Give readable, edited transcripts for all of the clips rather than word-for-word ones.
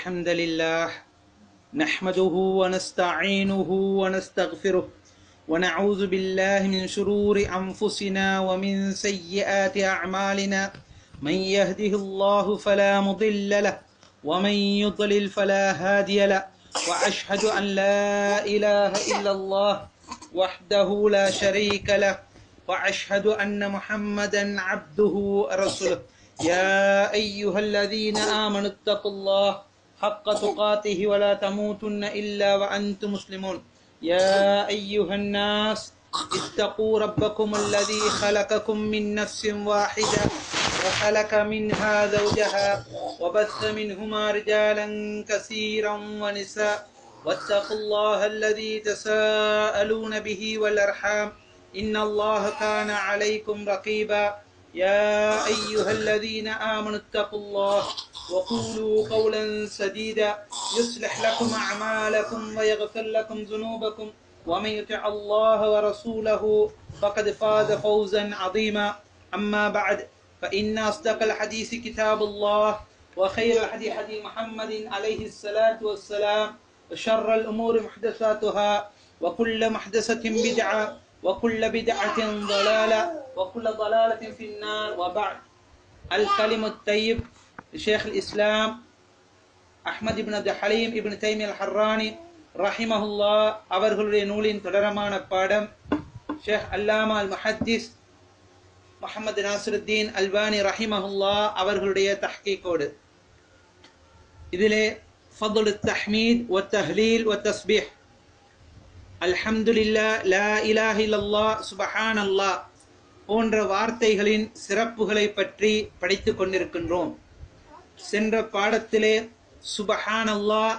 الحمد لله نحمده ونستعينه ونستغفره ونعوذ بالله من شرور أنفسنا ومن سيئات أعمالنا من يهده الله فلا مضل له ومن يضلل فلا هادي له وأشهد أن لا إله إلا الله وحده لا شريك له وأشهد أن محمدا عبده ورسوله يا أيها الذين آمنوا اتقوا الله حق تقاته ولا تموتن إلا وأنتم مسلمون يا أيها الناس اتقوا ربكم الذي خلقكم من نفس واحدة وخلق منها زوجها وبث منهما رجالا كثيرا ونساء واتقوا الله الذي تساءلون به والأرحام إن الله كان عليكم رقيبا يا أيها الذين آمنوا اتقوا الله وقولوا قولا سديدا يصلح لكم أعمالكم ويغفر لكم ذنوبكم ومن يطع الله ورسوله فقد فاز فوزا عظيما أما بعد فإن أصدق الحديث كتاب الله وخير الحديث حديث محمد عليه الصلاة والسلام وشر الأمور محدثاتها وكل محدثة بدعة وكل بدعة ضلالة وكل ضلالة في النار وبعد الكلم الطيب شيخ الإسلام أحمد بن عبد الحليم ابن تيمية الحراني رحمه الله அவர்களுடைய நூலின் தொடரமான பாடம் ஷேக் அல்லாமா அல் முஹத்திஸ் முஹம்மது நாசிருத்தீன் அல்பானி ரஹிமஹுல்லா அவர்களுடைய தஹ்கீக்கோடு இதிலே ஃபضل التحميد والتهليل والتسبيح அல்ஹம்துலில்லாஹ் லா இலாஹ இல்லல்லாஹ் சுப்ஹானல்லாஹ் போன்ற வார்த்தைகளின் சிறப்புகளை பற்றி படித்துக் கொண்டிருக்கின்றோம். சென்ற பாடத்திலே சுப்ஹானல்லாஹ்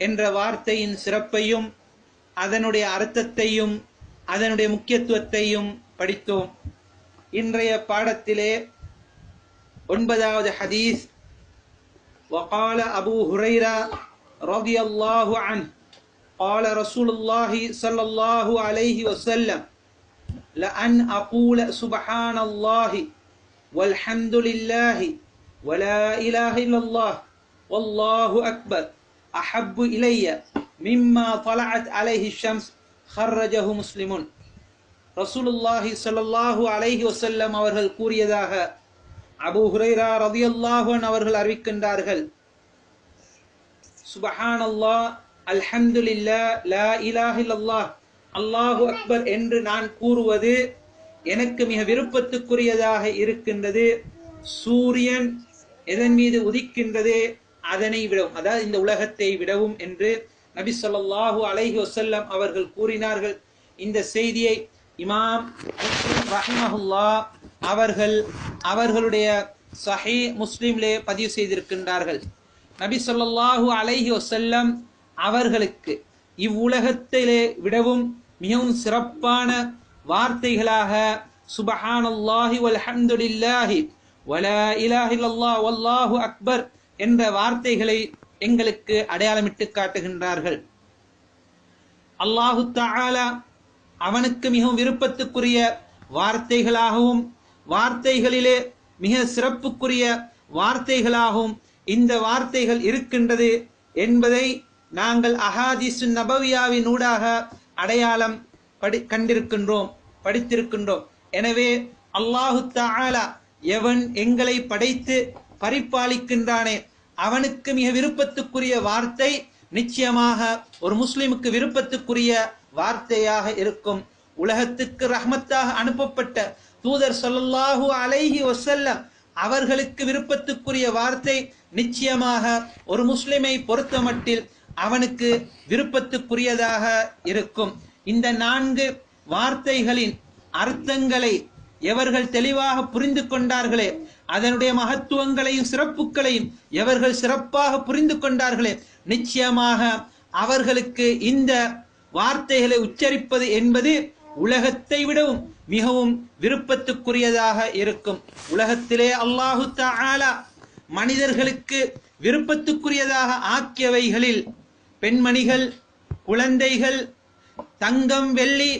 என்ற வார்த்தையின் சிறப்பையும் அதனுடைய அர்த்தத்தையும் அதனுடைய முக்கியத்துவத்தையும் படித்தோம். இன்றைய பாடத்திலே 9வது ஹதீஸ் وقال أبو هريرة رضي الله عنه قال رسول الله صلى الله عليه وسلم لأن أقول سبحان الله والحمد لله ولا إله إلا الله والله أكبر أحب إلي مما طلعت عليه الشمس خرجه مسلم. رسول الله صلى الله عليه وسلم அவர்கள் கூறியதாக அபூ ஹுரைரா ரலியல்லாஹு அன்ஹு அவர்கள் அறிவிக்கின்றார்கள், சுப்ஹானல்லாஹ் அல்ஹம்துலில்லாஹ் லா இலாஹ இல்லல்லாஹ் அல்லாஹு அக்பர் என்று நான் கூறுவது எனக்கு மிக விருப்பத்துக்குரியதாக இருக்கின்றது. சூரியன் எதன் மீது உதிக்கின்றது அதனை விடவும், அதாவது இந்த உலகத்தை விடவும் என்று நபி ஸல்லல்லாஹு அலைஹி வஸல்லம் அவர்கள் கூறினார்கள். இந்த செய்தியை இமாம் முஸ்லிம் ரஹிமஹுல்லாஹ் அவர்கள் அவர்களுடைய சஹீஹ் முஸ்லிமிலே பதிவு செய்திருக்கின்றார்கள். நபி ஸல்லல்லாஹு அலைஹி வஸல்லம் அவர்களுக்கு இவ்வுலகத்திலே விடவும் மிகவும் சிறப்பான வார்த்தைகளாக சுப்ஹானல்லாஹி வல்ஹம்துலில்லாஹி வலா இலாஹ இல்லல்லாஹ் வல்லாஹு அக்பர் என்ற வார்த்தைகளை எங்களுக்கு அடையாளமிட்டு காட்டுகின்றார்கள். அல்லாஹு தஆலா அவனுக்கு மிகவும் விருப்பத்துக்குரிய வார்த்தைகளாகவும் வார்த்தைகளிலே மிக சிறப்புக்குரிய வார்த்தைகளாகவும் இந்த வார்த்தைகள் இருக்கின்றது என்பதை நாங்கள் அஹாதீஸு நபவியாவின் ஊடாக அடையாளம் கண்டிருக்கின்றோம், படித்திருக்கின்றோம். எனவே அல்லாஹு தஆலா எவன் எங்களை படைத்து பரிபாலிக்கின்றானே அவனுக்கு மிக விருப்பத்துக்குரிய வார்த்தை நிச்சயமாக ஒரு முஸ்லிமுக்கு விருப்பத்துக்குரிய வார்த்தையாக இருக்கும். உலகத்துக்கு ரஹ்மத்தாக அனுப்பப்பட்ட தூதர் ஸல்லல்லாஹு அலைஹி வஸல்லம் அவர்களுக்கு விருப்பத்துக்குரிய வார்த்தை நிச்சயமாக ஒரு முஸ்லிமை பொறுத்தமட்டில் அவனுக்கு விருப்பத்துக்குரியதாக இருக்கும். இந்த 4 வார்த்தைகளின் அர்த்தங்களை எவர்கள் தெளிவாக புரிந்து கொண்டார்களே, அதனுடைய மகத்துவங்களையும் சிறப்புகளையும் எவர்கள் சிறப்பாக புரிந்து கொண்டார்களே, நிச்சயமாக அவர்களுக்கு இந்த வார்த்தைகளை உச்சரிப்பது என்பது உலகத்தை விடவும் மிகவும் விருப்பத்துக்குரியதாக இருக்கும். உலகத்திலே அல்லாஹு தஆலா மனிதர்களுக்கு விருப்பத்துக்குரியதாக ஆக்கியவைகளில் பெண்மணிகள், குழந்தைகள், தங்கம், வெள்ளி,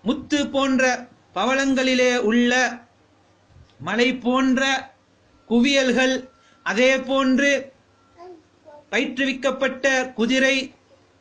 முத்து போன்ற பவளங்களிலே உள்ள மலை போன்ற குவியல்கள், அதே போன்று பயிற்றுவிக்கப்பட்ட குதிரை,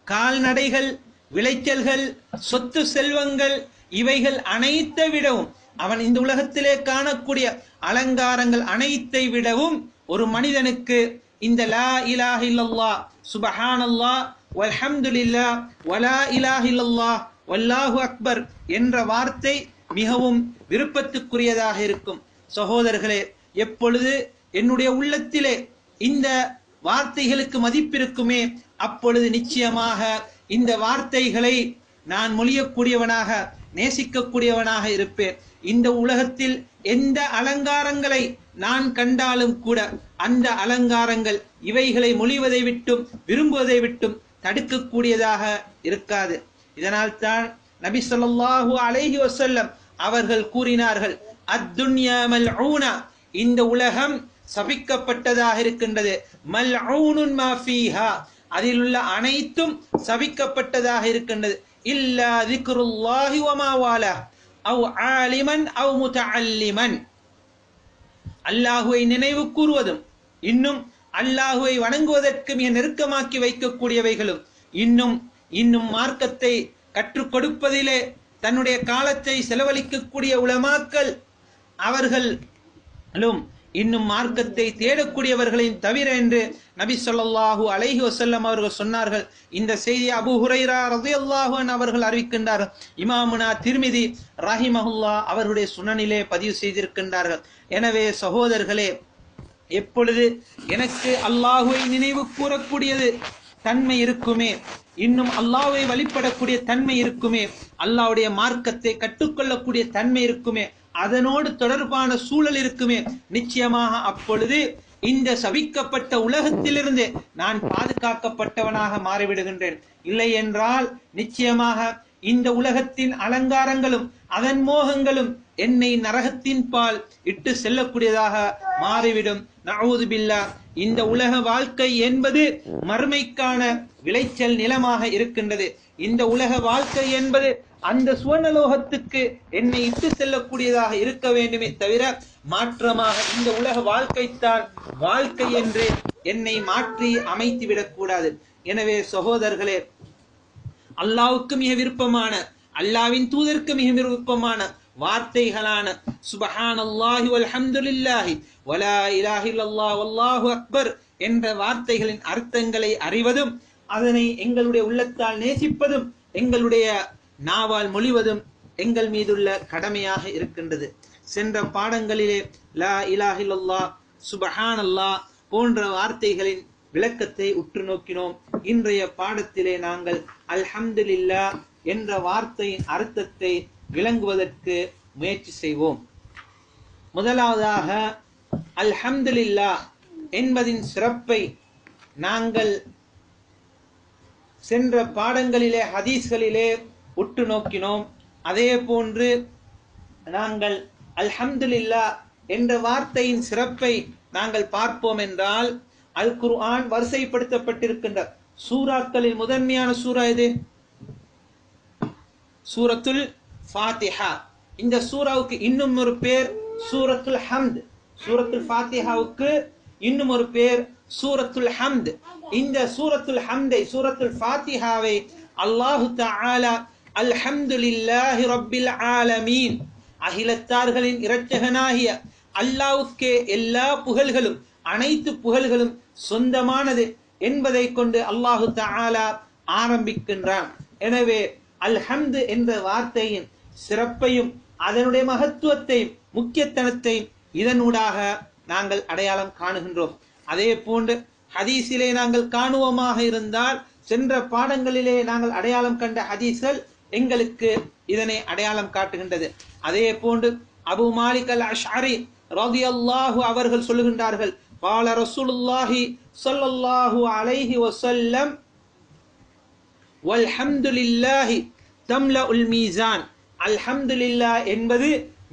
கால்நடைகள், விளைச்சல்கள், சொத்து செல்வங்கள், இவைகள் அனைத்தை விடவும், அவன் இந்த உலகத்திலே காணக்கூடிய அலங்காரங்கள் அனைத்தை விடவும் ஒரு மனிதனுக்கு இந்த லா இலாஹ இல்லல்லாஹ் சுப்ஹானல்லாஹ் வல்ஹம்துலில்லாஹ் வலா இலாஹ இல்லல்லாஹ் வல்லாஹு அக்பர் என்ற வார்த்தை மிகவும் விருப்பத்துக்குரியதாக இருக்கும். சகோதரர்களே, எப்பொழுது என்னுடைய உள்ளத்திலே இந்த வார்த்தைகளுக்கு மதிப்பிருக்குமே, அப்பொழுது நிச்சயமாக இந்த வார்த்தைகளை நான் மொழியக்கூடியவனாக, நேசிக்கக்கூடியவனாக இருப்பேன். இந்த உலகத்தில் எந்த அலங்காரங்களை நான் கண்டாலும் கூட அந்த அலங்காரங்கள் இவைகளை மொழிவதை விட்டும் விரும்புவதை விட்டும் தடுக்கக்கூடியதாக இருக்காது. இதனால் தான் நபி ஸல்லல்லாஹு அலைஹி வஸல்லம் அவர்கள் கூறினார்கள், அத்துன்யா மல்ஊனா, இந்த உலகம் சபிக்கப்பட்டதாக இருக்கின்றது. மல்ஊனுன் மா ஃபீஹா, அதில் உள்ள அனைத்தும் சபிக்கப்பட்டதாக இருக்கின்றது. இல்லா திக்ருல்லாஹி வமா வாலா அவ் ஆலிமன் அவ் முத்தஅல்லிமன், அல்லாஹுவை நினைவு கூறுவதும் இன்னும் அல்லாஹுவை வணங்குவதற்கு மிக நெருக்கமாக்கி வைக்கக்கூடியவைகளும் இன்னும் மார்க்கத்தை கற்றுக் கொடுப்பதிலே தன்னுடைய காலத்தை செலவழிக்கக்கூடிய உலமாக்கள் அவர்களும் இன்னும் மார்க்கத்தை தேடக்கூடியவர்களையும் தவிர என்று நபி ஸல்லல்லாஹு அலைஹி வஸல்லம் அவர்கள் சொன்னார்கள். இந்த செய்தி அபூ ஹுரைரா ரலியல்லாஹு அன்ஹு அவர்கள் அறிவிக்கின்றார்கள். இமாமுனா திர்மிதி ரஹிமஹுல்லாஹ் அவருடைய சுனனிலே பதிவு செய்திருக்கின்றார்கள். எனவே சகோதரர்களே, எப்பொழுது எனக்கு அல்லாஹுவை நினைவு கூறக்கூடியது தன்மை இருக்குமே, இன்னும் அல்லாஹ்வை வழிபடக்கூடிய தன்மை இருக்குமே, அல்லாஹ்வுடைய மார்க்கத்தை கற்றுக்கொள்ளக்கூடிய தன்மை இருக்குமே, அதனோடு தொடர்பான சூழல் இருக்குமே, நிச்சயமாக அப்பொழுது இந்த சபிக்கப்பட்ட உலகத்திலிருந்து நான் பாதுகாக்கப்பட்டவனாக மாறிவிடுகின்றேன். இல்லை என்றால் நிச்சயமாக இந்த உலகத்தின் அலங்காரங்களும் அதன் மோகங்களும் என்னை நரகத்தின் பால் இட்டு செல்லக்கூடியதாக மாறிவிடும். நஊது பில்லாஹ். இந்த உலக வாழ்க்கை என்பது மறுமைக்கான விளைச்சல் நிலமாக இருக்கின்றது. இந்த உலக வாழ்க்கை என்பது அந்த சுவனலோகத்துக்கு என்னை இட்டு செல்லக்கூடியதாக இருக்க வேண்டுமே தவிர மாற்றமாக இந்த உலக வாழ்க்கைத்தான் வாழ்க்கை என்று என்னை மாற்றி அமைத்து விடக்கூடாது. எனவே சகோதரர்களே, அல்லாஹ்வுக்கு மிக விருப்பமான, அல்லாஹ்வின் தூதருக்கு மிக விருப்பமான வார்த்தைகளான சுப்ஹானல்லாஹி வல்ஹம்துலில்லாஹி வலா இலாஹ இல்லல்லாஹ் வல்லாஹு அக்பர் என்ற வார்த்தைகளின் அர்த்தங்களை அறிவதும் அதனை எங்களுடைய உள்ளத்தால் நேசிப்பதும் எங்களுடைய நாவால் மொழிவதும் எங்கள் மீதுள்ள கடமையாக இருக்கின்றது. சென்ற பாடங்களிலே லா இலாஹ இல்லல்லாஹ் சுப்ஹானல்லாஹ் போன்ற வார்த்தைகளின் விளக்கத்தை உற்று நோக்கினோம். இன்றைய பாடத்திலே நாங்கள் அல்ஹம்துலில்லாஹ் என்ற வார்த்தையின் அர்த்தத்தை விளங்குவதற்கு முயற்சி செய்வோம். முதலாவதாக அல்ஹம்துலில்லாஹ் என்பதின் சிறப்பை நாங்கள் சென்ற பாடங்களிலே ஹதீஸ்களிலே உற்று நோக்கினோம். அதே போன்று நாங்கள் அல்ஹம்துலில்லாஹ் என்ற வார்த்தையின் சிறப்பை நாங்கள் பார்ப்போம் என்றால், அல் குர்ஆன் வரிசைப்படுத்தப்பட்டிருக்கின்ற சூறாக்களில் முதன்மையான சூரா எது? சூரத்துல் ஃபாத்திஹா. இந்த சூராவுக்கு இன்னும் ஒரு பேர் சூரத்துல் ஹம்த். சூரத்துல் ஃபாத்திஹாவுக்கு இன்னும் ஒரு பேர் சூரத்துல் ஹம்த். இந்த சூரத்துல் ஹம்தை, சூரத்துல் ஃபாத்திஹாவை அல்லாஹு தஆலா அல்ஹம்துலில்லாஹி ரப்பில் ஆலமீன், அகிலத்தார்களின் இரட்சகனாகிய அல்லாஹ்வுக்கே எல்லா புகழ்களும், அனைத்து புகழ்களும் சொந்தமானது என்பதை கொண்டு அல்லாஹு தஆலா ஆரம்பிக்கின்றான். எனவே அல்ஹம்து என்ற வார்த்தையின் சிறப்பையும் அதனுடைய மகத்துவத்தையும் முக்கியத்தனத்தையும் இதனூடாக நாங்கள் அடையாளம் காணுகின்றோம். அதே போன்று ஹதீஸிலே நாங்கள் காணுவோமாக இருந்தால், சென்ற பாடங்களிலே நாங்கள் அடையாளம் கண்ட ஹதீஸ்கள் எங்களுக்கு இதனை அடையாளம் காட்டுகின்றது. அதே போன்று அபூ மாலிக் அல் அஷ்அரி ரலியல்லாஹு அவர்கள் சொல்லுகின்றார்கள், قال رسول الله صلى الله عليه وسلم والحمد لله تملأ الميزان. அல்ஹம்துலில்லாஹ் என்பது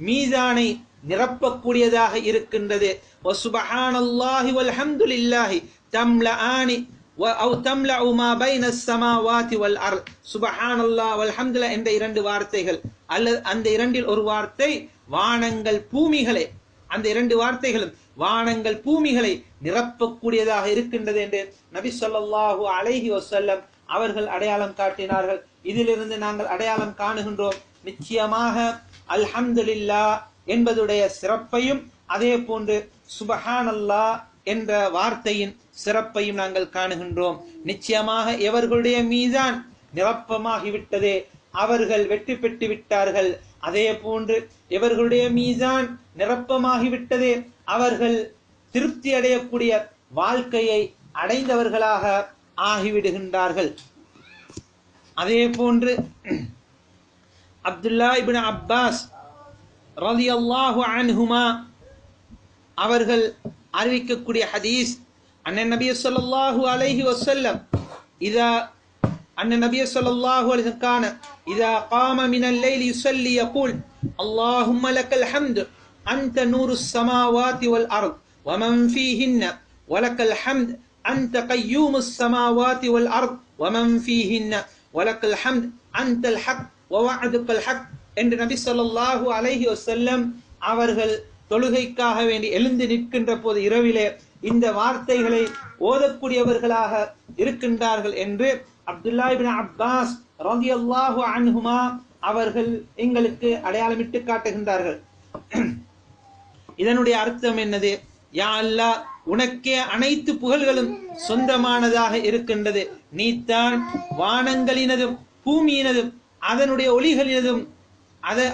மீசானை நிரப்பக்கூடியதாக இருக்கின்றது. வசுபஹானல்லாஹி வல்ஹம்துலில்லாஹி தம்லஆனி அவு தம்லஉ மா பைன ஸமாவாதி வல் அர்த். சுப்ஹானல்லாஹ் வல்ஹம்துலில்லாஹ் என்ற இரண்டு வார்த்தைகள், அல்லது அந்த இரண்டில் ஒரு வார்த்தை வானங்கள் பூமிகளை, அந்த இரண்டு வார்த்தைகளும் வானங்கள் பூமிகளை நிரப்பக்கூடியதாக இருக்கின்றது என்று நபி ஸல்லல்லாஹு அலைஹி வஸல்லம் அவர்கள் அடையாளம் காட்டினார்கள். இதிலிருந்து நாங்கள் அடையாளம் காணுகின்றோம், நிச்சயமாக அல்ஹம்துலில்லாஹ் என்பதுடைய சிறப்பையும் அதே போன்று சுபஹானல்லாஹ் என்ற வார்த்தையின் சிறப்பையும் நாங்கள் காணுகின்றோம். நிச்சயமாக எவர்களுடைய மீதான் நிரப்பமாகிவிட்டதே அவர்கள் வெற்றி பெற்று விட்டார்கள். அதே போன்று எவர்களுடைய மீதான் நிரப்பமாகிவிட்டதே அவர்கள் திருப்தி அடையக்கூடிய வாழ்க்கையை அடைந்தவர்களாக ஆகிவிடுகின்றார்கள். அதே போன்று அப்துல்லா இப்னு அப்பாஸ் ரலியல்லாஹு அன்ஹுமா அவர்கள் அறிவிக்கக்கூடிய ஹதீஸ், அன்ன நபி ஸல்லல்லாஹு அலைஹி வஸல்லம் இதா أن النبي صلى الله عليه وسلم كان إذا قام من الليل يصلي يقول اللهم لك الحمد أنت نور السماوات والأرض ومن فيهن ولك الحمد أنت قيوم السماوات والأرض ومن فيهن ولك الحمد أنت الحق ووعدك الحق என்று நபி ஸல்லல்லாஹு அலைஹி வஸல்லம் அவர்கள் தொழுகைக்காக வேண்டி எழுந்து நிற்கின்ற போது இரவிலே இந்த வார்த்தைகளை ஓதக்கூடியவர்களாக இருக்கின்றார்கள் என்று அப்துல்லா இப்னு அப்பாஸ் ரலியல்லாஹு அன்ஹுமா அவர்கள் எங்களுக்கு அடையாளமிட்டு காட்டுகின்றார்கள். இதனுடைய அர்த்தம் என்னது? யா அல்லாஹ், உனக்கே அனைத்து புகழ்களும் சொந்தமானதாக இருக்கின்றது. நீத்தான் வானங்களினதும் பூமியினதும் அதனுடைய ஒளிகளினதும்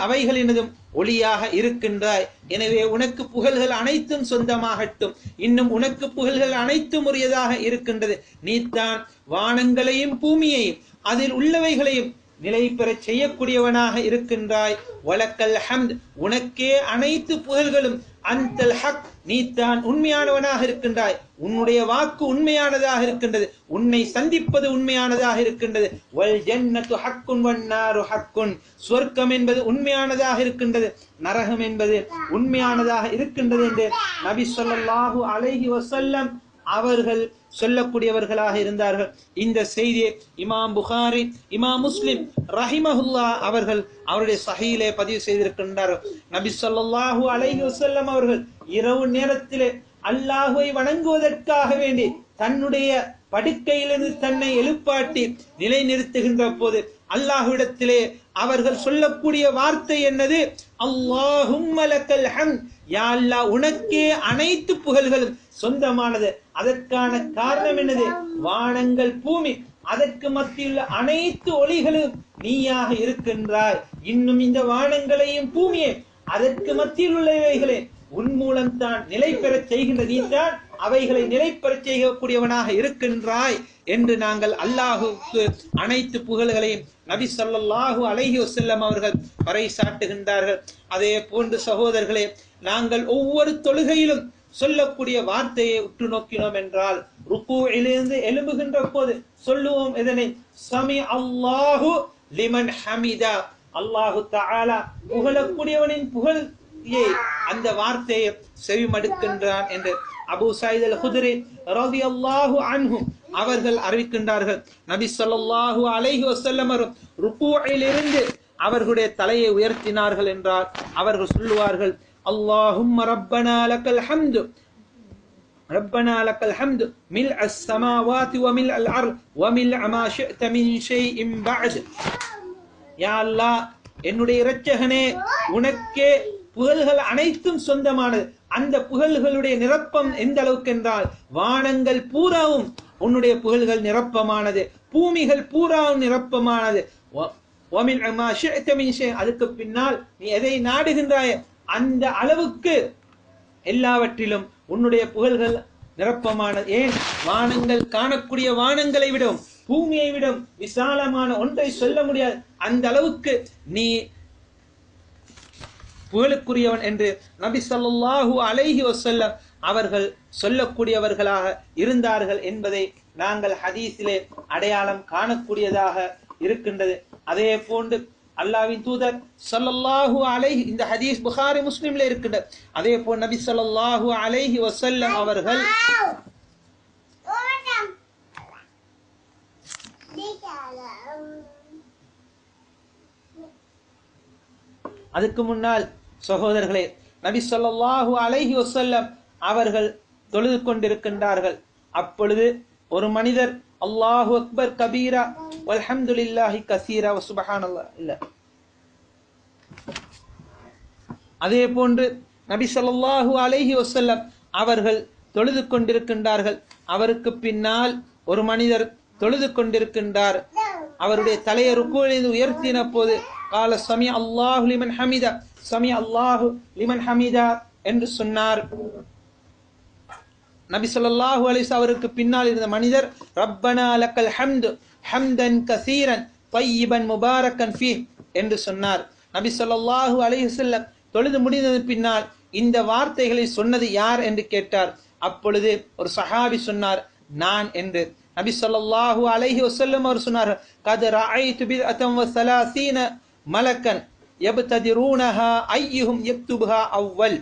அவைகளினதும் ஒளியாக இருக்கின்றாய். எனவே உனக்கு புகழ்கள் அனைத்தும் சொந்தமாகட்டும். இன்னும் உனக்கு புகழ்கள் அனைத்தும் உரியதாக இருக்கின்றது. நீத்தான் வானங்களையும் பூமியையும் அதில் உள்ளவைகளையும் நிலை பெறச் செய்யக்கூடியவனாக இருக்கின்றாய். வலக்கல் ஹம்த், உனக்கே அனைத்து புகழ்களும். அன்தல் ஹக், நீத்தான் உண்மையானவனாக இருக்கின்றாய். உன்னுடைய வாக்கு உண்மையானதாக இருக்கின்றது. உன்னை சந்திப்பது உண்மையானதாக இருக்கின்றது. வல் ஜன்னத்து ஹக்குன் வன்னாரு ஹக்குன், சொர்க்கம் என்பது உண்மையானதாக இருக்கின்றது, நரகம் என்பது உண்மையானதாக இருக்கின்றது என்று நபி ஸல்லல்லாஹு அலைஹி வஸல்லம் அவர்கள் சொல்லக்கூடியவர்களாக இருந்தார்கள். இந்த செய்தியை இமாம் புகாரி, இமாம் முஸ்லிம் ரஹிமஹுல்லா அவர்கள் அவருடைய சஹீலே பதிவு செய்திருக்கின்றார்கள். நபி ஸல்லல்லாஹு அலைஹி வஸல்லம் அவர்கள் இரவு நேரத்திலே அல்லாஹ்வை வணங்குவதற்காக வேண்டி தன்னுடைய படுக்கையிலிருந்து தன்னை எழுப்பாட்டி நிலை நிறுத்துகின்ற போது அல்லாஹ்விடத்திலே அவர்கள் சொல்லக்கூடிய வார்த்தை என்னது? அல்லாஹும்ம லக்கல் ஹம்த், யா அல்லாஹ், உனக்கே அனைத்து புகழ்களும் சொந்தமானது. அதற்கான காரணம் என்னது? வானங்கள் பூமி அதற்கு மத்தியில் அனைத்து ஒளிகளும் நீயாக இருக்கின்றாய். இன்னும் இந்த வானங்களையும் பூமியை அதற்கு மத்தியில் உள்ளவைகளே உன் மூலம் தான் நிலை பெறச் செய்கின்ற, நீ தான் அவைகளை நிலை பெறச் செய்யக்கூடியவனாக இருக்கின்றாய் என்று நாங்கள் அல்லாஹுக்கு அனைத்து புகழ்களையும் நபி ஸல்லல்லாஹு அலைஹி வஸல்லம் அவர்கள் பறைசாட்டுகின்றார்கள். அதே போன்று சகோதரர்களே, நாங்கள் ஒவ்வொரு தொழுகையிலும் சொல்லக்கூடிய வார்த்தையை உற்று நோக்கினோம் என்றால், ருக்கூஇலிருந்து எழும்புகின்ற போது சொல்லுவோம் இதனை, சமி அல்லாஹு லிமன் ஹமிதா, அல்லாஹு தஆலா புகழக்கூடியவனின் புகழ் அந்த வார்த்தையை செவிமடுக்கின்றான் என்று அபூ சயீத் அல் குத்ரி ரலியல்லாஹு அன்ஹு அவர்கள் அறிவிக்கின்றார்கள். நபி ஸல்லல்லாஹு அலைஹி வஸல்லம் ருக்கூஇலிருந்து அவர்களுடைய தலையை உயர்த்தினார்கள் என்றால் அவர்கள் சொல்லுவார்கள், அல்லாஹும்ம ரப்பனா லக்கல் ஹம்து, ரப்பனா லக்கல் ஹம்து மில் அஸ்ஸமாவாதி வ மில் அல் அர்த் வ மில் மா ஷிஅத மின் ஷைஇன் பஅத். யா அல்லாஹ், என்னுடைய இரட்சகனே, உனக்கே புகழ்கள் அனைத்தும் சொந்தமானது. அந்த புகழ்களுடைய நிரப்பம் எந்த அளவுக்கு என்றால், வானங்கள் பூராவும் உன்னுடைய புகழ்கள் நிரப்பமானது, பூமிகள் பூராவும் நிரப்பமானது. அதுக்கு பின்னால் நீ எதை நாடுகின்றாய் அந்த அளவுக்கு எல்லாவற்றிலும் உன்னுடைய புகழ்கள் நிரப்பமானது. ஏன்? வானங்கள் காணக்கூடிய வானங்களை விடவும் பூமியை விடவும் விசாலமான ஒன்றை சொல்ல முடியாது. அந்த அளவுக்கு நீ புகழுக்குரியவன் என்று நபி ஸல்லல்லாஹு அலைஹி வஸல்லம் அவர்கள் சொல்லக்கூடியவர்களாக இருந்தார்கள் என்பதை நாங்கள் ஹதீஸிலே அடையாளம் காணக்கூடியதாக இருக்கின்றது. அதே போன்று அல்லாஹ்வின் தூதர் ஸல்லல்லாஹு அலைஹி, இந்த ஹதீஸ் புகாரி முஸ்லிம்ல இருக்கின்றது. அதே போல் நபி ஸல்லல்லாஹு அலைஹி வஸல்லம் அவர்கள் அதுக்கு முன்னால் சகோதரர்களே, நபி ஸல்லல்லாஹு அலைஹி வஸல்லம் அவர்கள் தொழுது கொண்டிருக்கின்றார்கள். அப்பொழுது ஒரு மனிதர் அல்லாஹு அக்பர் கபீரா வல்ஹம்துலில்லாஹி கசீரா வசுபஹானல்லாஹ் இல்ல, அதே போன்று நபி ஸல்லல்லாஹு அலைஹி வஸல்லம் அவர்கள் தொழுது கொண்டிருக்கின்றார்கள். அவருக்கு பின்னால் ஒரு மனிதர் தொழுது கொண்டிருக்கின்றார். அவருடைய தலையை ருக்குவிலிருந்து உயர்த்தின போது கால சமி அல்லாஹு லிமன் ஹமிதா, சமி அல்லாஹு லிமன் ஹமிதா என்று சொன்னார். நபி ஸல்லல்லாஹு அலைஹி வஸல்லம் அவருக்கு பின்னால் இருந்த மனிதர் ரப்பனா லக்கல் ஹம்து ஹம்தன் கஸீரன் தய்யிபன் முபாரக்கன் ஃபீஹ் என்று சொன்னார். நபி ஸல்லல்லாஹு அலைஹி வஸல்லம் தொழுது முடிந்ததன் பின்னால் இந்த வார்த்தைகளை சொன்னது யார் என்று கேட்டார். அப்பொழுது ஒரு சஹாபி சொன்னார், நான் என்று. நபி ஸல்லல்லாஹு அலைஹி வஸல்லம் அவர் சொன்னார், கத் ரஅய்து பித்அத்தன் வ ஸலாஸீன மலக்கன் யப்ததிரூனஹா அய்யுஹும் யக்துபுஹா அவ்வல்.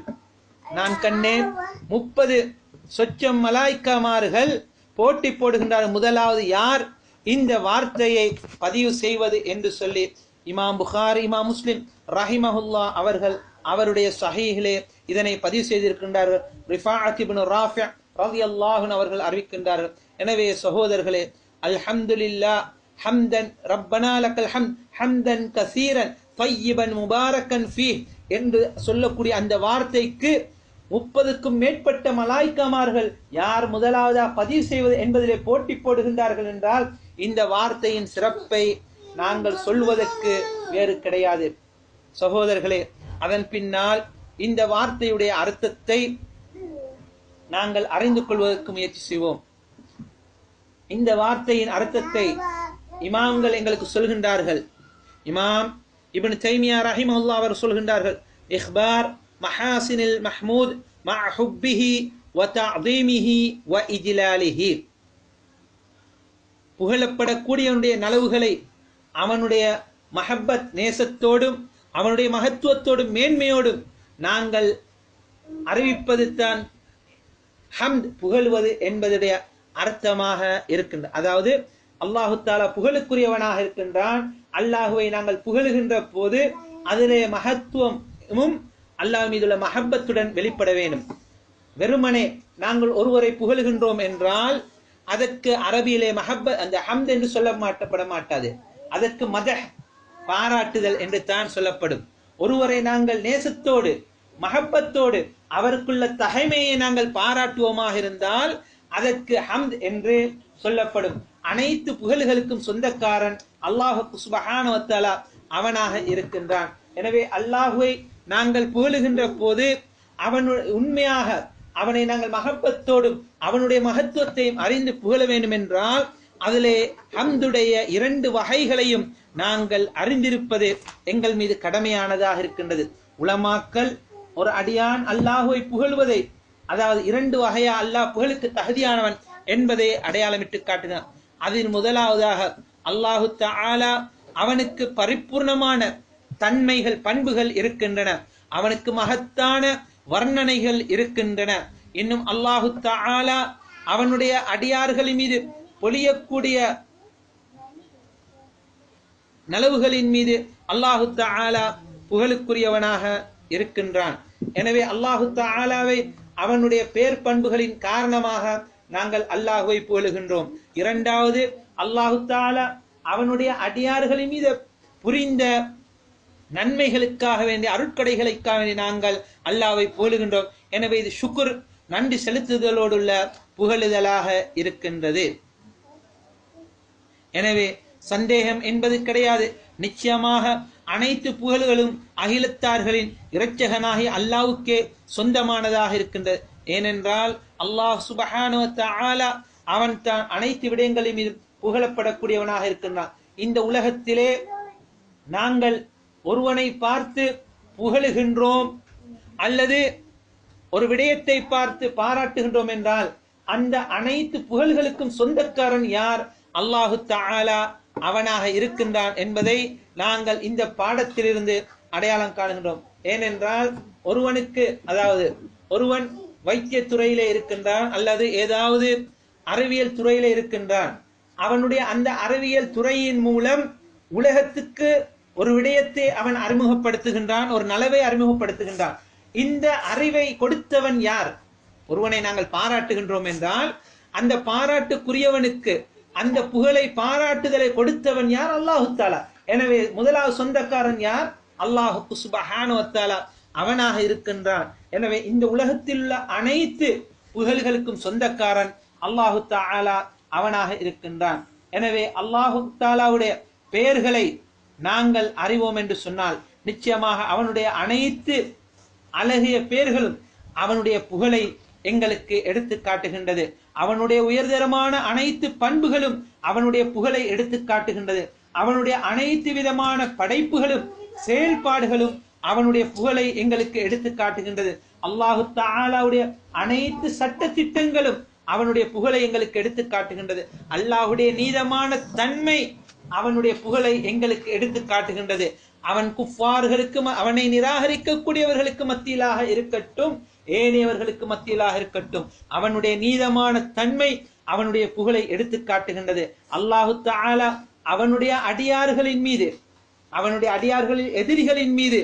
நான் கண்டேன் 30 சொச்சம் மலாய்க்காமார்கள் போட்டி போடுகின்றார், முதலாவது யார் இந்த வார்த்தையை பதிவு செய்வது என்று சொல்லி இமாம் புகாரி இமாம் முஸ்லிம் ரஹிமஹுல்லா அவர்கள் அவருடைய சஹீஹிலே இதனை பதிவு செய்திருக்கின்றார்கள். ரிஃபாஅத் இப்னு ராஃபி ரலியல்லாஹு அன்ஹு அவர்கள் அறிவிக்கின்றார்கள். எனவே சகோதரர்களே, அல்ஹம்துலில்லாஹ் ஹம்தன் ரப்பனா லக்கல் ஹம்த் ஹம்தன் கஸீரன் தய்யிபன் முபாரக்கன் ஃபீஹ் என்று சொல்லக்கூடிய அந்த வார்த்தைக்கு 30க்கும் மேற்பட்ட மலாய்க்காமார்கள் யார் முதலாவதா பதிவு செய்வது என்பதிலே போட்டி போடுகின்றார்கள் என்றால் இந்த வார்த்தையின் சிறப்பை நாங்கள் சொல்வதற்கு வேறு கிடையாது. சகோதரர்களே, அதன் பின்னால் இந்த வார்த்தையுடைய அர்த்தத்தை நாங்கள் அறிந்து கொள்வதற்கு முயற்சி செய்வோம். இந்த வார்த்தையின் அர்த்தத்தை இமாம்கள் எங்களுக்கு சொல்கின்றார்கள். இமாம் இப்னு தைமியா ரஹிமஹுல்லாஹ் அவர் சொல்கின்றார்கள், இக்பார் மஹாசினில் மஹ்மூத் மஅ ஹுப்பிஹி வ தஅதீமிஹி வ இஜ்லாலிஹி. புகழப்படக்கூடியவனுடைய நலவுகளை அவனுடைய மஹப்பத் நேசத்தோடும் அவனுடைய மகத்துவத்தோடும் மேன்மையோடும் நாங்கள் அறிவிப்பது தான் ஹம்த், புகழ்வது என்பதுடைய அர்த்தமாக இருக்கின்றது. அதாவது அல்லாஹு தஆலா புகழுக்குரியவனாக இருக்கின்றான். அல்லாஹுவை நாங்கள் புகழுகின்ற போது அதிலே மகத்துவமும் அல்லாஹ் மீதுள்ள மஹப்பத்துடன் வெளிப்பட வேண்டும். வெறுமனே நாங்கள் ஒருவரை புகழுகின்றோம் என்றால் அதற்கு அரபியிலே மஹப்பத் அந்த ஹம்த் என்று சொல்லப்பட மாட்டாது. அதற்கு மதஹ், பாராட்டுதல் என்று தான் சொல்லப்படும். ஒருவரை நாங்கள் நேசத்தோடு மஹப்பத்தோடு அவருக்குள்ள தகைமையை நாங்கள் பாராட்டுவோமாக இருந்தால் அதற்கு ஹம்த் என்று சொல்லப்படும். அனைத்து புகழ்களுக்கும் சொந்தக்காரன் அல்லாஹ் சுப்ஹானஹு வ தஆலா அவனாக இருக்கின்றான். எனவே அல்லாஹுவை நாங்கள் புகழுகின்ற போது உண்மையாக அவனை நாங்கள் மஹப்பத்தோடும் அவனுடைய மகத்துவத்தையும் அறிந்து புகழ வேண்டும் என்றால் அதிலே ஹம்துடைய 2 வகைகளையும் நாங்கள் அறிந்திருப்பது எங்கள் மீது கடமையானதாக இருக்கின்றது. உலமாக்கள் ஒரு அடியான் அல்லாஹுவை புகழ்வதை, அதாவது 2 வகையா அல்லாஹ் புகழுக்கு தகுதியானவன் என்பதை அடையாளமிட்டு காட்டினார். அதில் முதலாவதாக அல்லாஹு தஆலா அவனுக்கு பரிபூர்ணமான தன்மைகள் பண்புகள் இருக்கின்றன, அவனுக்கு மகத்தான வர்ணனைகள் இருக்கின்றன. இன்னும் அல்லாஹு தஆலா அவனுடைய அடியார்களின் மீது பொழியக்கூடிய நலவுகளின் மீது அல்லாஹு தஆலா புகழுக்குரியவனாக இருக்கின்றான். எனவே அல்லாஹு தஆலாவை அவனுடைய பேர் பண்புகளின் காரணமாக நாங்கள் அல்லாஹுவை புகழுகின்றோம். இரண்டாவது, அல்லாஹு தஆலா அவனுடைய அடியார்களின் மீது புரிந்த நன்மைகளுக்காக வேண்டிய அருட்கடைகளுக்காக வேண்டிய நாங்கள் அல்லாஹ்வை புகழுகின்றோம். எனவே இது ஷுக்ர், நன்றி செலுத்துதலோடுள்ள புகழுதலாக இருக்கின்றது. எனவே சந்தேகம் என்பது கிடையாது. நிச்சயமாக அனைத்து புகழ்களும் அகிலத்தார்களின் இரட்சகனாகிய அல்லாஹ்வுக்கே சொந்தமானதாக இருக்கின்றது. ஏனென்றால் அல்லாஹ் சுப்ஹானஹு வ தஆலா அவன் தான் அனைத்து விடயங்களின் மீது புகழப்படக்கூடியவனாக இருக்கின்றான். இந்த உலகத்திலே நாங்கள் ஒருவனை பார்த்து புகழுகின்றோம் அல்லது ஒரு விடயத்தை பார்த்து பாராட்டுகின்றோம் என்றால் அந்த அனைத்து புகழ்களுக்கும் சொந்தக்காரன் யார்? அல்லாஹு தஆலா அவனாக இருக்கின்றான் என்பதை நாங்கள் இந்த பாடத்திலிருந்து அடையாளம் காணுகின்றோம். ஏனென்றால் ஒருவனுக்கு, அதாவது ஒருவன் வைத்திய துறையிலே இருக்கின்றான் அல்லது ஏதாவது அறிவியல் துறையிலே இருக்கின்றான். அவனுடைய அந்த அறிவியல் துறையின் மூலம் உலகத்துக்கு ஒரு விடயத்தை அவன் அறிமுகப்படுத்துகின்றான், ஒரு நலவை அறிமுகப்படுத்துகின்றான். இந்த அறிவை கொடுத்தவன் யார்? ஒருவனை நாங்கள் பாராட்டுகின்றோம் என்றால் அந்த பாராட்டுக்குரியவனுக்கு அந்த புகழை பாராட்டுதலை கொடுத்தவன் யார்? அல்லாஹு தஆலா. எனவே முதலாவது சொந்தக்காரன் யார்? அல்லாஹு சுப்ஹானஹு வ தஆலா அவனாக இருக்கின்றான். எனவே இந்த உலகத்தில் உள்ள அனைத்து புகழ்களுக்கும் சொந்தக்காரன் அல்லாஹு தஆலா அவனாக இருக்கின்றான். எனவே அல்லாஹு தஆலாவுடைய பெயர்களை நாங்கள் அறிவோம் என்று சொன்னால் நிச்சயமாக அவனுடைய அனைத்து அழகிய பெயர்களும் அவனுடைய புகழை எங்களுக்கு எடுத்து காட்டுகின்றது. அவனுடைய உயர்தரமான அனைத்து பண்புகளும் அவனுடைய புகழை எடுத்து காட்டுகின்றது. அவனுடைய அனைத்து விதமான படைப்புகளும் செயல்பாடுகளும் அவனுடைய புகழை எங்களுக்கு எடுத்து காட்டுகின்றது. அல்லாஹு தஆலாவுடைய அனைத்து சட்ட திட்டங்களும் அவனுடைய புகழை எங்களுக்கு எடுத்து காட்டுகின்றது. அல்லாஹுடைய நீதமான தன்மை அவனுடைய புகழை எங்களுக்கு எடுத்து காட்டுகின்றது. அவன் குஃபார்களுக்கு, அவனை நிராகரிக்கக்கூடியவர்களுக்கு மத்தியிலாக இருக்கட்டும், ஏனையவர்களுக்கு மத்தியிலாக இருக்கட்டும், அவனுடைய நீதமான தன்மை அவனுடைய புகழை எடுத்து காட்டுகின்றது. அல்லாஹு தஆலா அவனுடைய அடியார்களின் மீது, அவனுடைய அடியார்களின் எதிரிகளின் மீது,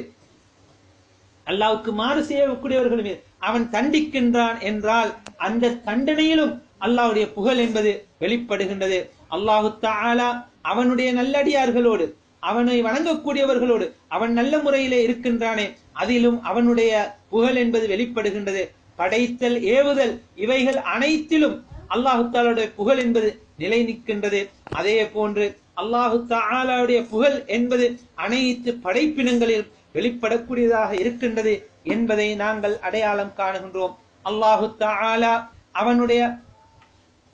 அல்லாஹ்வுக்கு மாறு செய்யக்கூடியவர்கள் மீது அவன் தண்டிக்கின்றான் என்றால் அந்த தண்டனையிலும் அல்லாஹ்வுடைய புகழ் என்பது வெளிப்படுகின்றது. அல்லாஹு தஆலா அவனுடைய நல்லடியார்களோடு, அவனை வணங்கக்கூடியவர்களோடு அவன் நல்ல முறையிலே இருக்கின்றானே, அதிலும் அவனுடைய புகழ் என்பது வெளிப்படுகின்றது. படைத்தல், ஏவுதல், இவைகள் அனைத்திலும் அல்லாஹு தஆலாவுடைய புகழ் என்பது நிலை நிற்கின்றது. அதே போன்று அல்லாஹு தஆலாவுடைய புகழ் என்பது அனைத்து படைப்பினங்களில் வெளிப்படக்கூடியதாக இருக்கின்றது என்பதை நாங்கள் அடையாளம் காணுகின்றோம். அல்லாஹு தஆலா அவனுடைய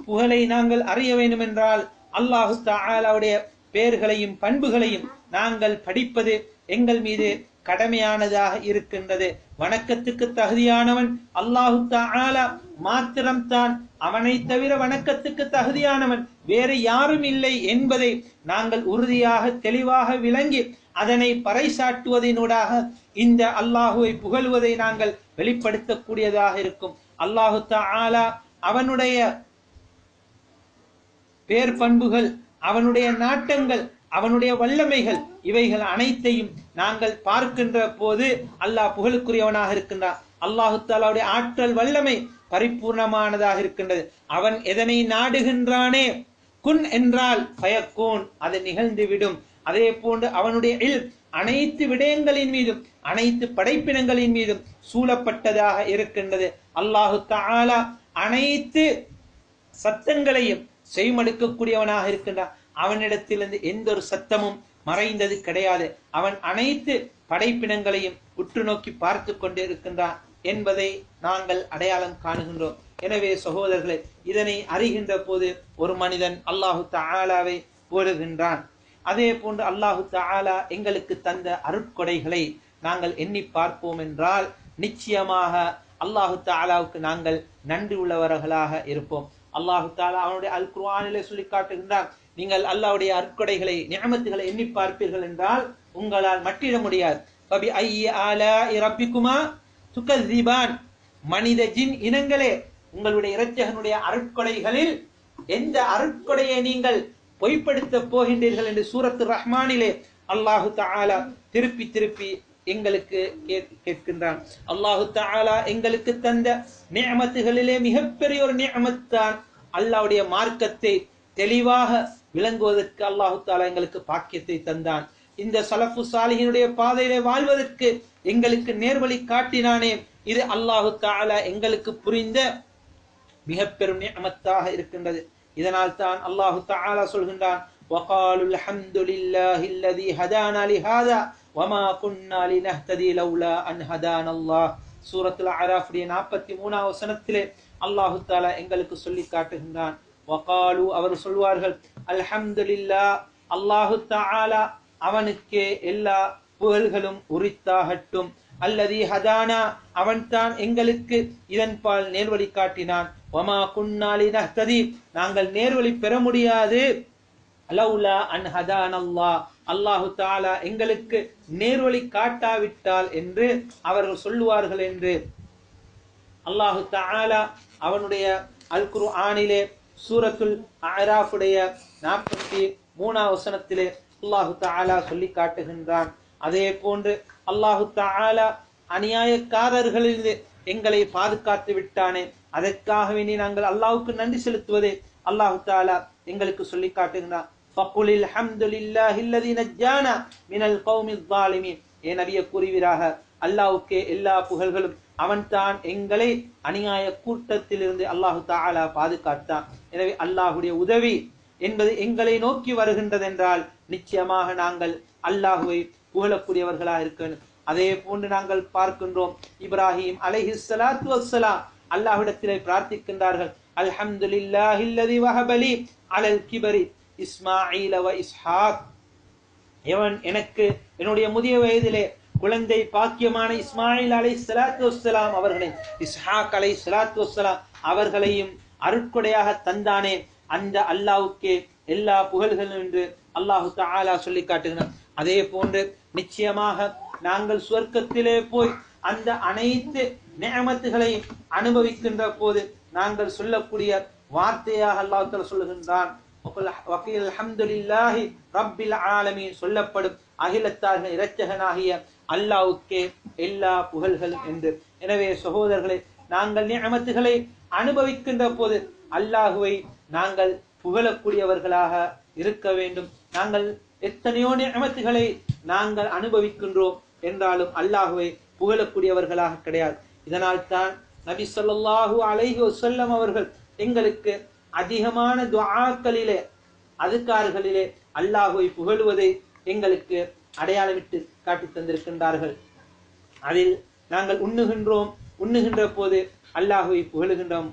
புகழை நாங்கள் அறிய வேண்டும் என்றால் அல்லாஹு தஆலாவுடைய பெயர்களையும் பண்புகளையும் நாங்கள் படிப்பது எங்கள் மீது கடமையானதாக இருக்கின்றது. வணக்கத்துக்கு தகுதியானவன் அல்லாஹு தஆலா மாத்திரம்தான். அவனை தவிர வணக்கத்துக்கு தகுதியானவன் வேறு யாரும் இல்லை என்பதை நாங்கள் உறுதியாக தெளிவாக விளங்கி அதனை பறைசாட்டுவதனூடாக இந்த அல்லாஹுவை புகழ்வதை நாங்கள் வெளிப்படுத்தக்கூடியதாக இருக்கும். அல்லாஹு தஆலா அவனுடைய பேர் பண்புகள், அவனுடைய நாட்டங்கள், அவனுடைய வல்லமைகள், இவைகள் அனைத்தையும் நாங்கள் பார்க்கின்ற போது அல்லாஹ் புகழுக்குரியவனாக இருக்கின்றான். அல்லாஹு தஆலாவுடைய ஆற்றல் வல்லமை பரிபூர்ணமானதாக இருக்கின்றது. அவன் எதனை நாடுகின்றானே, குன் என்றால் ஃபயக்கூன், அது நிகழ்ந்துவிடும். அதே போன்று அவனுடைய இல்ம் அனைத்து விடயங்களின் மீதும் அனைத்து படைப்பினங்களின் மீதும் சூழப்பட்டதாக இருக்கின்றது. அல்லாஹு தஆலா அனைத்து சத்தங்களையும் செய்மடுக்கக்கூடியவனாக இருக்கின்றான். அவனிடத்திலிருந்து எந்த ஒரு சத்தமும் மறைந்தது கிடையாது. அவன் அனைத்து படைப்பினங்களையும் உற்று நோக்கி பார்த்து கொண்டு இருக்கின்றான் என்பதை நாங்கள் அடையாளம் காணுகின்றோம். எனவே சகோதரர்களே, இதனை அறிகின்ற போது ஒரு மனிதன் அல்லாஹு தஆலாவை புகழுகின்றான். அதே போன்று அல்லாஹு தஆலா எங்களுக்கு தந்த அருட்கொடைகளை நாங்கள் எண்ணி பார்ப்போம் என்றால் நிச்சயமாக அல்லாஹு தஆலாவுக்கு நாங்கள் நன்றி உள்ளவர்களாக இருப்போம். அல்லாஹு தஆலா அவனுடைய அல் குர்ஆனிலே சொல்லி காட்டுகின்றான், நீங்கள் அல்லாஹ்வுடைய அருட்கொடைகளை, நிஅமத்துகளை எண்ணி பார்ப்பீர்கள் என்றால் உங்களால் மட்டிட முடியாது. ஃபபி ஐயி ஆலாஇ ரப்பிக்குமா துகذிபான், மனித ஜின் இனங்களே, உங்களுடைய இரட்சகனுடைய அருட்கொடைகளில் எந்த அருட்கொடையை நீங்கள் பொய்ப்படுத்த போகின்றீர்கள் என்று சூரத்து ரஹ்மானிலே அல்லாஹு தஆலா திருப்பி திருப்பி எங்களுக்கு கேட்கின்றான். அல்லாஹு தஆலா எங்களுக்கு தந்த நிஅமத்துகளிலே மிகப்பெரிய ஒரு நிஅமத் தான் அல்லாஹ்வுடைய மார்க்கத்தை தெளிவாக விளங்குவதற்கு அல்லாஹு தஆலா எங்களுக்கு பாக்கியத்தை தந்தான். இந்த சலஃபு சாலிஹினுடைய பாதையிலே வாழ்வதற்கு எங்களுக்கு நேர்வழி காட்டினானே, இது அல்லாஹு தஆலா எங்களுக்கு புரிந்த மிக பெரும் நிஅமத்தாக இருக்கின்றது. இதனால் தான் அல்லாஹு தஆலா சொல்கின்றான், وقالوا الحمد لله الذي هدانا لهذا وما كنا لنهتدي لولا ان هدانا الله. சூரத்துல் அராஃபுடைய 43வது வசனத்திலே அல்லாஹு தஆலா எங்களுக்கு சொல்லி காட்டுகின்றான். வகாலு, அவர் சொல்வார்கள், அல்ஹம்துலில்லாஹ், அல்லாஹு தஆலா அவனுக்கே எல்லா புகழ்களும் உரித்தாகட்டும். அல்லதி ஹதானா, அவன் தான் எங்களுக்கு இதன் பால் நேர்வழி காட்டினான். வமா குன்னா லினஹ்ததி, நாங்கள் நேர்வழி பெற முடியாது. லௌலா அன் ஹதானல்லாஹ், அல்லாஹு தஆலா எங்களுக்கு நேர்வழி காட்டாவிட்டால் என்று அவர்கள் சொல்லுவார்கள் என்று அல்லாஹு தஆலா அவனுடைய அல் குர்ஆனிலே சூரத்துல் அராஃபுடைய 43வது வசனத்திலே அல்லாஹு தஆலா சொல்லி காட்டுகின்றான். அதே போன்று அல்லாஹு தஆலா அநியாயக்காரர்களிலிருந்து எங்களை பாதுகாத்து விட்டானே, அதற்காக வேண்டி நாங்கள் அல்லாஹ்வுக்கு நன்றி செலுத்துவதே அல்லாஹ் தஆலா எங்களுக்கு சொல்லி காட்டுகிறார். ஃபகுலில் ஹம்துலில்லாஹி அல்லதி நஜ்ஜானா மினல் கௌமில் ஸாலிமீன். ஏ நபியே கூறுவீராக, அல்லாஹ்வுக்கே எல்லா புகழ்களும், அவன்தான் எங்களை அநியாய கூட்டத்திலிருந்து அல்லாஹ் தஆலா பாதுகாத்தான். எனவே அல்லாஹ்வுடைய உதவி என்பது எங்களை நோக்கி வருகின்றது என்றால் நிச்சயமாக நாங்கள் அல்லாஹ்வை புகழக்கூடியவர்களாக இருக்க வேண்டும். அதே போன்று நாங்கள் பார்க்கின்றோம், இப்ராஹிம் அலைஹிஸ்ஸலாத்து வஸ்ஸலாம் அல்லாஹ்விடத்திலே பிரார்த்திக்கின்றார்கள், அல்ஹம்துலில்லாஹி அல்லதி வஹபலி அலல் கிபரி இஸ்மாஈல வ இஸ்ஹாக். எவன் எனக்கு என்னுடைய முதிய வயதிலே குழந்தை பாக்கியமான இஸ்மாயில் அலைஹிஸ்ஸலாத்து வஸ்ஸலாம் அவர்களையும் இஸ்ஹாக் அலைஹிஸ்ஸலாத்து வஸ்ஸலாம் அவர்களையும் அருட்கொடையாக தந்தானே, அந்த அல்லாஹ்வுக்கே எல்லா புகழ்களும் என்று அல்லாஹ் தஆலா சொல்லி காட்டுகிறார். அதே போன்று நிச்சயமாக நாங்கள் சுவர்க்கத்திலே போய் அந்த அனைத்து நிஅமத்துகளையும் அனுபவிக்கின்ற போது நாங்கள் சொல்லக்கூடிய வார்த்தையாக அல்லாஹ் தஆலா சொல்லுகின்றான், வகீல் அல்ஹம்துலில்லாஹி ரப்பில் ஆலமீன், சொல்லப்படும் அகிலத்தார்கள் இரட்சகனாகிய அல்லாஹ்வுக்கே எல்லா புகழ்களும் என்று. எனவே சகோதரர்களே, நாங்கள் நிஅமத்துகளை அனுபவிக்கின்ற போது அல்லாஹ்வை நாங்கள் புகழக்கூடியவர்களாக இருக்க வேண்டும். நாங்கள் எத்தனையோ நிஅமத்துகளை நாங்கள் அனுபவிக்கின்றோம் என்றாலும் அல்லாஹ்வை புகழக்கூடியவர்களாக கிடையாது. இதனால் தான் நபி ஸல்லல்லாஹு அலைஹி வஸல்லம் அவர்கள் எங்களுக்கு அதிகமான துஆக்களிலே அதுக்கார்களிலே அல்லாஹ்வை புகழுவதை எங்களுக்கு அடையாளமிட்டு காட்டி தந்திருக்கின்றார்கள். அதில் நாங்கள் உண்ணுகின்ற போது அல்லாஹ்வை புகழுகின்றோம்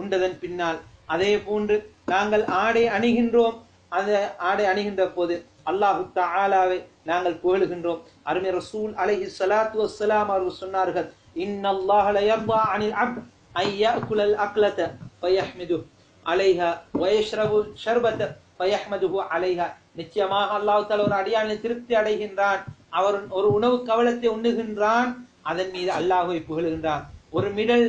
உண்டதன் பின்னால். அதே போன்று நாங்கள் ஆடை அணிகின்றோம், அந்த ஆடை அணிகின்ற போது அல்லாஹு தஆலாவை நாங்கள் புகழுகின்றோம். அருமை ரசூல் அலைஹிஸ்ஸலாத்து வஸ்ஸலாம் அவர்கள் சொன்னார்கள், இன்னல்லாஹ லா யர்தா அனில் அப்த் அன் யஅகுலல் அக்லத ஃபயஹ்மிதுஹு அலைஹா வயஷ்ரபு ஷர்பத ஃபயஹ்மதுஹு அலைஹா. நிச்சயமாக அல்லாஹ் தஆலா ஒரு அடியானை திருப்தி அடைகின்றான், அவர் ஒரு உணவு கவலத்தை உண்ணுகின்றான், அதன் மீது அல்லாஹ்வை புகழுகின்றான். ஒரு மிடல்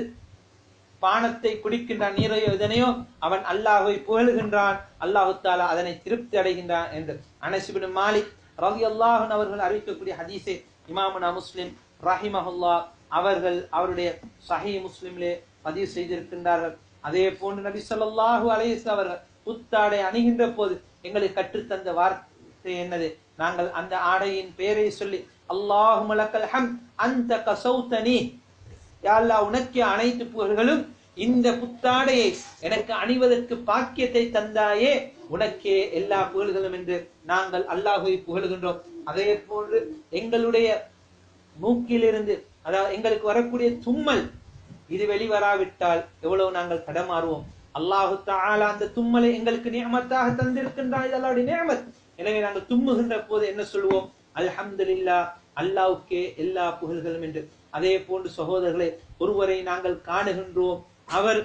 பானத்தை குடிக்கின்றான், நீரையோ இதனையோ, அவன் அல்லாஹ்வை புகழுகின்றான், அல்லாஹ் தஆலா அதனை திருப்தி அடைகின்றான் என்று அனஸ் இப்னு மாலிக் ரலியல்லாஹு அன்ஹு அவர்கள் அறிவிக்கக்கூடிய ஹதீஸை இமாமுனா முஸ்லிம் ரஹிமஹுல்லாஹ் அவர்கள் அவருடைய சஹீஹ் முஸ்லிமிலே பதிவு செய்திருக்கின்றார்கள். அதே போன்று நபி ஸல்லல்லாஹு அலைஹி வஸல்லம் அவர்கள் புத்தாடை அணிகின்ற போது எங்களுக்கு கற்றுத்தந்த வார்த்தை என்னது? நாங்கள் அந்த ஆடையின் பெயரை சொல்லி அல்லாஹும்ம லக்கல் ஹம்த் அன்த கஸௌதனி, யா அல்லாஹ் உனக்கே அனைத்து புகழ்களும், இந்த புத்தாடையை எனக்கு அணிவதற்கு பாக்கியத்தை தந்தாயே, உனக்கே எல்லா புகழ்களும் என்று நாங்கள் அல்லாஹ்வை புகழுகின்றோம். அதே போன்று எங்களுடைய மூக்கிலிருந்து, அதாவது எங்களுக்கு வரக்கூடிய தும்மல், இது வெளிவராவிட்டால் எவ்வளவு நாங்கள் தடமாறுவோம். அல்லாஹு தஆலா அந்த தும்மலை எங்களுக்கு நிஅமத்தாக தந்திருக்கின்றான், இது அல்லாஹ்வுடைய நிஅமத். எனவே நாங்கள் தும்முகின்ற போது என்ன சொல்லுவோம்? அல்ஹம்துலில்லாஹ், அல்லாஹ்வுக்கே எல்லா புகழ்களும் என்று. அதே போன்று சகோதரர்களே, ஒருவரை நாங்கள் காணுகின்றோம், அவர்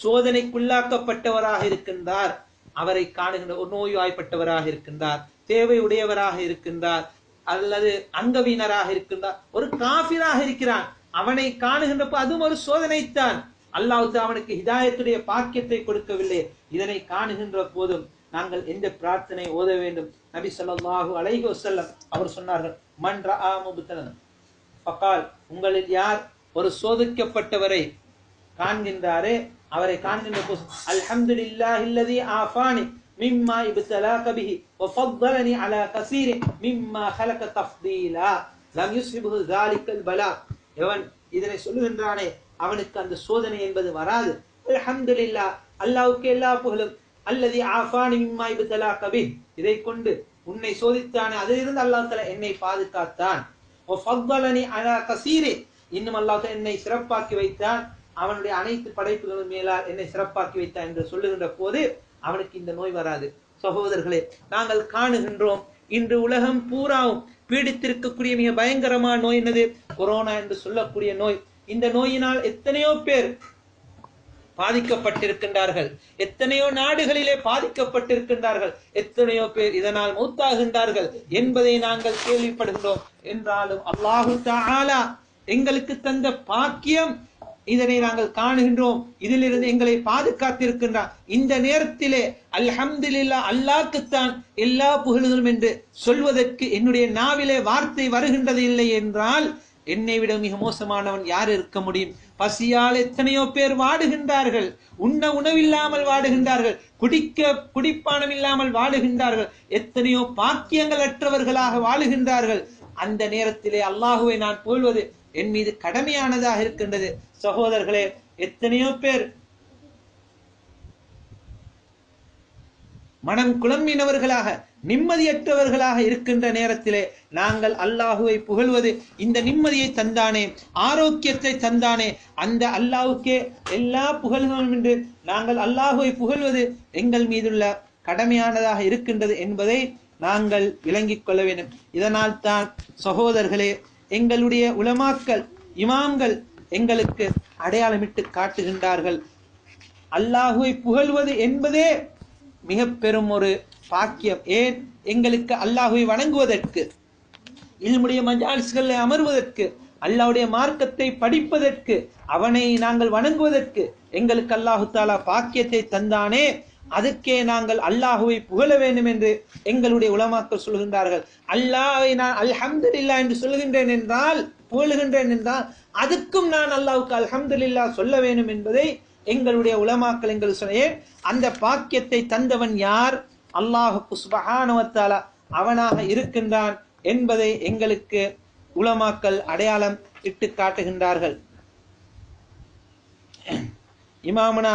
சோதனைக்குள்ளாக்கப்பட்டவராக இருக்கின்றார், அவரை காணுகின்ற ஒரு நோய்வாய்ப்பட்டவராக இருக்கின்றார், தேவை உடையவராக இருக்கின்றார், அல்லது அங்கவீனராக இருக்கின்றார், ஒரு காஃபிராக இருக்கிறான், அவனை காணுகின்ற அதுவும் ஒரு சோதனைத்தான். அல்லாஹ் அவனுக்கு ஹிதாயத்துடைய பாக்கியத்தை கொடுக்கவில்லை. இதனை காணுகின்ற போதும் நாங்கள் எந்த பிரார்த்தனை ஓத வேண்டும்? நபி ஸல்லல்லாஹு அலைஹி வஸல்லம் அவர் சொன்னார்கள், மன் ரஆ முப்தலன் ஃபகால், உங்களில் யார் ஒரு சோதிக்கப்பட்டவரை காண்கின்றாரே, அவரை காண்கின்ற போது அல்ஹம்துலில்லாஹி அல்லதி ஆஃபானி மிம்மா இப்தலாக பிஹி வ ஃபضلனி அலா கஸீரின் மிம்மா خلق தஃதீலா லம் யுஸ்ஹிபு ذلிகல் பலா. எவன் இதனை சொல்லுகின்றானே அவனுக்கு அந்த சோதனை என்பது வராது. அல்ஹம்துலில்லாஹ், அல்லாஹ்வுக்கு எல்லா புகழும். அல்லதி ஆஃபானி மிம்மா இப்தலாக பிஹி, இதை கொண்டு உன்னை சோதித்தானே அதிலிருந்து அல்லாஹ் தஆலா என்னை பாதுகாத்தான். வ ஃபضلனி அலா கஸீரின், இன்னும் அல்லாஹ் என்னை சிறப்பாக்கி வைத்தான், அவனுடைய அனைத்து படைப்புகளும் மேலால் என்னை சிறப்பாக்கி வைத்தான் என்று சொல்லுகின்ற போது அவனுக்கு இந்த நோய் வராது. சகோதரர்களே, நாங்கள் காணுகின்றோம் இன்று உலகம் பூராவும் பீடித்திருக்கக்கூடிய மிக பயங்கரமான நோய் என்னது? கொரோனா என்று சொல்லக்கூடிய நோய். இந்த நோயினால் எத்தனையோ பேர் பாதிக்கப்பட்டிருக்கின்றார்கள், எத்தனையோ நாடுகளிலே பாதிக்கப்பட்டிருக்கின்றார்கள், எத்தனையோ பேர் இதனால் மௌத்தாகின்றார்கள் என்பதை நாங்கள் கேள்விப்படுகின்றோம். என்றாலும் அல்லாஹு தஆலா எங்களுக்கு தந்த பாக்கியம், இதனை நாங்கள் காணுகின்றோம், இதிலிருந்து எங்களை பாதுகாத்திருக்கின்றார். இந்த நேரத்திலே அல்ஹம்துலில்லாஹ், அல்லாஹ்க்குத்தான் எல்லா புகழ்களும் என்று சொல்வதற்கு என்னுடைய நாவிலே வார்த்தை வருகின்றது இல்லை என்றால் என்னை விட மிக மோசமானவன் யார் இருக்க முடியும்? பசியால் எத்தனையோ பேர் வாடுகின்றார்கள், உண்ண உணவில்லாமல் வாடுகின்றார்கள், குடிப்பானம் இல்லாமல் வாடுகின்றார்கள், எத்தனையோ பாக்கியங்கள் அற்றவர்களாக வாழுகின்றார்கள். அந்த நேரத்திலே அல்லாஹுவை நான் புகழ்வது என் மீது கடமையானதாக இருக்கின்றது. சகோதரர்களே, எத்தனையோ பேர் மனம் குழம்பினவர்களாக நிம்மதியற்றவர்களாக இருக்கின்ற நேரத்திலே நாங்கள் அல்லாஹுவை புகழ்வது, இந்த நிம்மதியை தந்தானே, ஆரோக்கியத்தை தந்தானே, அந்த அல்லாஹுக்கே எல்லா புகழ்களும் என்று நாங்கள் அல்லாஹுவை புகழ்வது எங்கள் மீதுள்ள கடமையானதாக இருக்கின்றது என்பதை நாங்கள் விளங்கிக் கொள்ள வேண்டும். இதனால் தான் சகோதரர்களே, எங்களுடைய உலமாக்கள், இமாம்கள் எங்களுக்கு அடையாளமிட்டு காட்டுகின்றார்கள். அல்லாஹுவை புகழ்வது என்பதே மிக பெரும் ஒரு பாக்கியம். ஏன்? எங்களுக்கு அல்லாஹுவை வணங்குவதற்கு, இல்முடைய மஜாலிஸ்களை அமர்வதற்கு, அல்லாஹ்வுடைய மார்க்கத்தை படிப்பதற்கு, அவனை நாங்கள் வணங்குவதற்கு எங்களுக்கு அல்லாஹு தாலா பாக்கியத்தை தந்தானே, அதுக்கே நாங்கள் அல்லாஹுவை புகழ வேண்டும் என்று எங்களுடைய உலமாக்கள் சொல்கின்றார்கள். அல்லாஹ்வை நான் அல்ஹம்துலில்லாஹ் என்று சொல்கின்றேன் என்றால், புகழுகின்றேன் என்றால், அதுக்கும் நான் அல்லாஹ்வுக்கு அல்ஹம்துலில்லாஹ் சொல்ல வேண்டும் என்பதை எங்களுடைய உலமாக்கள் எங்கள் சொல்ல. அந்த பாக்கியத்தை தந்தவன் யார்? அல்லாஹ் சுப்ஹானஹு வ தஆலா அவனாக இருக்கின்றான் என்பதை எங்களுக்கு உலமாக்கள் அடையாளம் இட்டு காட்டுகின்றார்கள். இமாமுனா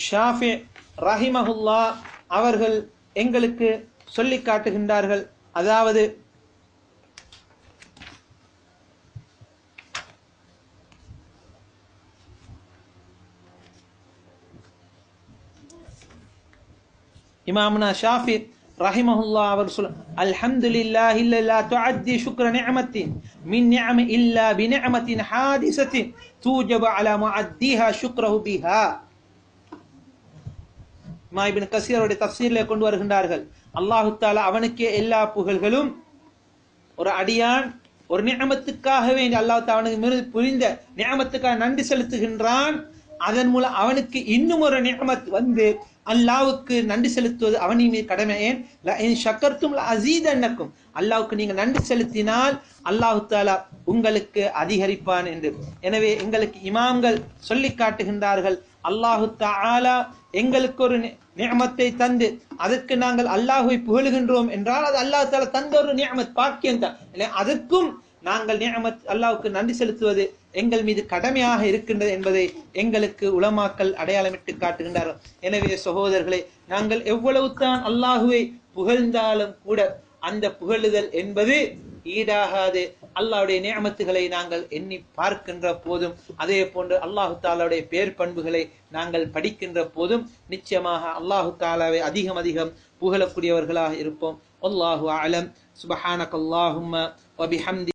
ஷாஃபி ரஹிமஹுல்லாஹ் அவர்கள் எங்களுக்கு சொல்லி காட்டுகின்றார்கள். அதாவது இமாமுனா ஷாஃபி ரஹிமஹுல்லாஹ் அவர் சொல்ல, அல்ஹம்துலில்லாஹி லா துஅத்தி ஷுக்ர நிஅமத்தின் மின் நிஅம இல்லா பிநிஅமத்தின் ஹாதிஸத்தின் தூஜபு அலா முஅத்திஹா ஷுக்ரஹு பிஹா. இமாம் இப்னு கஸீர் அவருடைய தஃப்சீரிலே கொண்டு வருகின்றார்கள், அல்லாஹு தஆலா அவனுக்கே எல்லா புகழ்களும். ஒரு அடியான் ஒரு நிஅமத்துக்காக வேண்டி அல்லாஹ் தஆலா அவனுக்கு புரிந்த நிஅமத்துக்காக நன்றி செலுத்துகின்றான். அதன் மூலம் அவனுக்கு இன்னும் ஒரு நிஅமத் வந்து அல்லாஹ்வுக்கு நன்றி செலுத்துவது அவனின் மீது கடமை. ஏன்? லஇன் ஷக்கர்தும் லஅஸீதன்னக்கும், அல்லாஹ்வுக்கு நீங்கள் நன்றி செலுத்தினால் அல்லாஹ் தஆலா உங்களுக்கு அதிகரிப்பான் என்று. எனவே எங்களுக்கு இமாம்கள் சொல்லி காட்டுகின்றார்கள், அல்லாஹ் தஆலா எங்களுக்கு ஒரு நிஅமத்தை தந்து அதற்கு நாங்கள் அல்லாஹ்வை புகழுகின்றோம் என்றால் அது அல்லாஹ் தஆலா தந்த ஒரு நிஅமத், பாக்கியம் தான். அதற்கும் நாங்கள் நிஅமத் அல்லாஹ்வுக்கு நன்றி செலுத்துவது எங்கள் மீது கடமையாக இருக்கின்றது என்பதை எங்களுக்கு உலமாக்கள் அடையாளமிட்டு காட்டுகின்றார்கள். எனவே சகோதரர்களே, நாங்கள் எவ்வளவு தான் அல்லாஹுவை புகழ்ந்தாலும் கூட அந்த புகழுதல் என்பது ஈடாகாது. அல்லாஹ்வுடைய நிஅமத்துகளை நாங்கள் எண்ணி பார்க்கின்ற போதும், அதே போன்று அல்லாஹு தஆலாவுடைய பேர் பண்புகளை நாங்கள் படிக்கின்ற போதும் நிச்சயமாக அல்லாஹு தஆலாவை அதிகம் அதிகம் புகழக்கூடியவர்களாக இருப்போம். அல்லாஹு அலம். சுப்ஹானக்கல்லாஹும்ம வ பிஹம்தி.